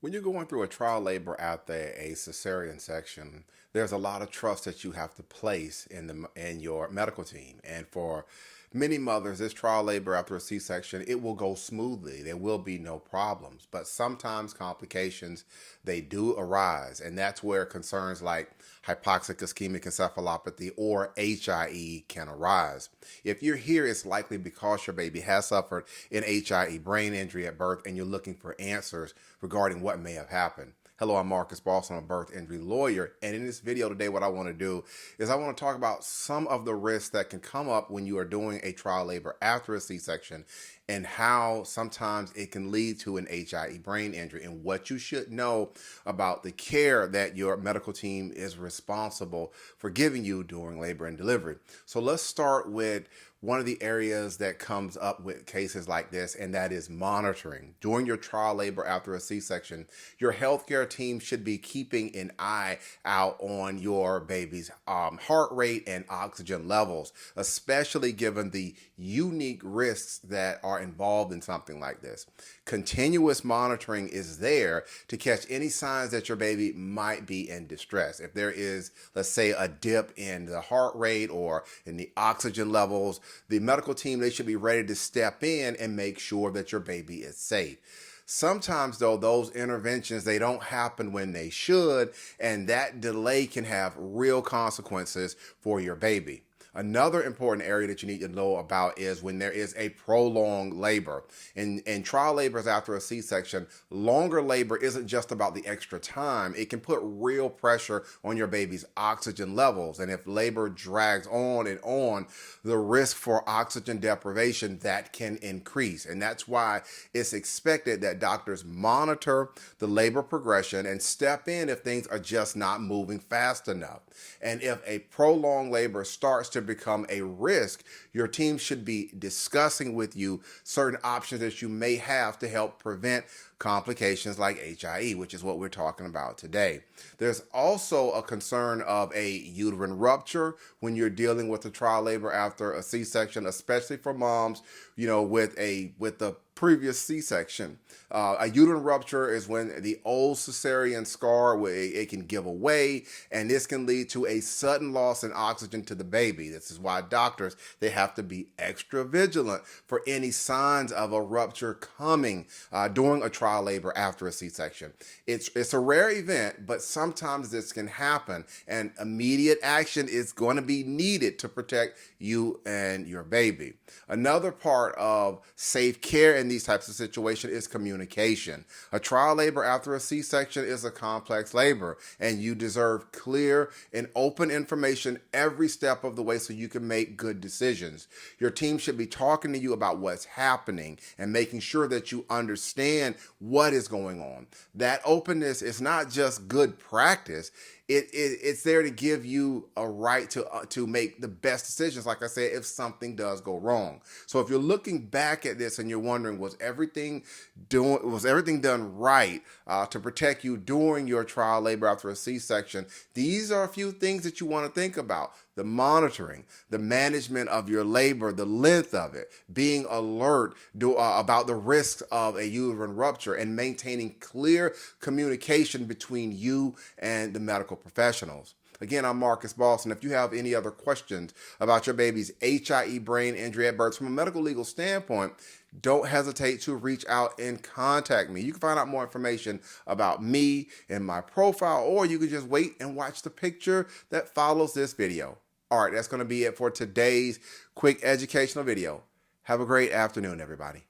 When you're going through a trial labor after a cesarean section, there's a lot of trust that you have to place in your medical team. And for many mothers, this trial labor after a C-section, it will go smoothly. There will be no problems. But sometimes complications, they do arise. And that's where concerns like hypoxic-ischemic encephalopathy or HIE can arise. If you're here, it's likely because your baby has suffered an HIE brain injury at birth and you're looking for answers regarding what may have happened. Hello, I'm Marcus Boston, a birth injury lawyer, and in this video today what I want to do is I want to talk about some of the risks that can come up when you are doing a trial labor after a C-section and how sometimes it can lead to an HIE brain injury and what you should know about the care that your medical team is responsible for giving you during labor and delivery. So let's start with one of the areas that comes up with cases like this, and that is monitoring. During your trial labor after a C-section, your healthcare team should be keeping an eye out on your baby's heart rate and oxygen levels, especially given the unique risks that are involved in something like this. Continuous monitoring is there to catch any signs that your baby might be in distress. If there is, let's say, a dip in the heart rate or in the oxygen levels, the medical team, they should be ready to step in and make sure that your baby is safe. Sometimes, though, those interventions, they don't happen when they should, and that delay can have real consequences for your baby. Another important area that you need to know about is when there is a prolonged labor. In trial labors after a C-section, longer labor isn't just about the extra time. It can put real pressure on your baby's oxygen levels. And if labor drags on and on, the risk for oxygen deprivation, that can increase. And that's why it's expected that doctors monitor the labor progression and step in if things are just not moving fast enough. And if a prolonged labor starts to become a risk, your team should be discussing with you certain options that you may have to help prevent complications like HIE, which is what we're talking about today. There's also a concern of a uterine rupture when you're dealing with a trial labor after a C-section, especially for moms, with the previous C-section. A uterine rupture is when the old cesarean scar, it can give away, and this can lead to a sudden loss in oxygen to the baby. This is why doctors, they have to be extra vigilant for any signs of a rupture coming during a trial labor after a C-section. It's a rare event, but sometimes this can happen, and immediate action is going to be needed to protect you and your baby. Another part of safe care in these types of situations is communication. A trial labor after a C-section is a complex labor, and you deserve clear and open information every step of the way so you can make good decisions. Your team should be talking to you about what's happening and making sure that you understand what is going on. That openness is not just good practice. It's there to give you a right to make the best decisions, like I said, if something does go wrong. So if you're looking back at this and you're wondering, was everything done right to protect you during your trial labor after a C-section? These are a few things that you want to think about. The monitoring, the management of your labor, the length of it, being alert about the risks of a uterine rupture, and maintaining clear communication between you and the medical professionals. Again, I'm Marcus Boston. If you have any other questions about your baby's HIE brain injury at birth from a medical legal standpoint, don't hesitate to reach out and contact me. You can find out more information about me and my profile, or you can just wait and watch the picture that follows this video. All right, that's going to be it for today's quick educational video. Have a great afternoon, everybody.